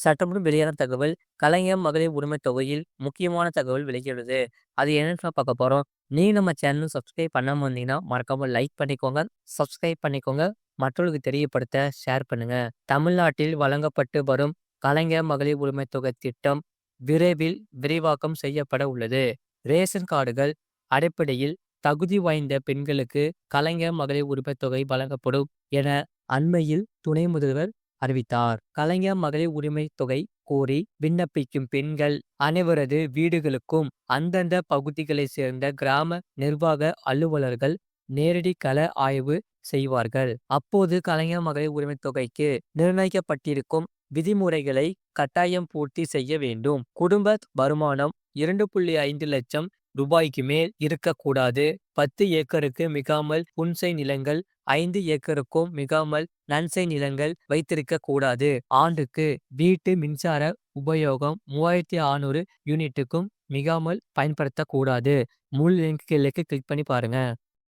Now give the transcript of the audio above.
சட்டமும் வெளியான தகவல். கலைஞர் மகளிர் உரிமைத் தொகையில் முக்கியமான தகவல் வெளிக்கிறது. அது என்னன்னு பார்க்க போறோம். நீங்க நம்ம சேனல் சப்ஸ்கிரைப் பண்ணாம இருந்தீங்கன்னா, மறக்காம லைக் பண்ணிக்கோங்க, சப்ஸ்கிரைப் பண்ணிக்கோங்க, மற்றவர்களுக்கு தெரியப்படுத்த ஷேர் பண்ணுங்க. தமிழ்நாட்டில் வழங்கப்பட்டு வரும் கலைஞர் மகளிர் உரிமைத் தொகை திட்டம் விரைவில் விரிவாக்கம் செய்யப்பட உள்ளது. ரேஷன் கார்டுகள் அடிப்படையில் தகுதி வாய்ந்த பெண்களுக்கு கலைஞர் மகளிர் உரிமைத் தொகை வழங்கப்படும் என அண்மையில் துணை முதல்வர் அறிவித்தார். கலைஞர் மகளிர் உரிமை தொகை கோரி விண்ணப்பிக்கும் பெண்கள் அனைவரது வீடுகளுக்கும் அந்தந்த பகுதிகளைச் சேர்ந்த கிராம நிர்வாக அலுவலர்கள் நேரடி கள ஆய்வு செய்வார்கள். அப்போது கலைஞர் மகளிர் உரிமை தொகைக்கு நிர்ணயிக்கப்பட்டிருக்கும் விதிமுறைகளை கட்டாயம் பூர்த்தி செய்ய வேண்டும். குடும்ப வருமானம் 2,5 லட்சம் ரூபாய்க்கு மேல் இருக்கக்கூடாது. 10 ஏக்கருக்கு மிகாமல் புன்சை நிலங்கள், 5 ஏக்கருக்கும் மிகாமல் நன்சை நிலங்கள் வைத்திருக்க கூடாது. ஆண்டுக்கு வீட்டு மின்சார உபயோகம் 3600 யூனிட்டுக்கும் மிகாமல் பயன்படுத்தக்கூடாது. முழு லிங்க் கிளிக் பண்ணி பாருங்க.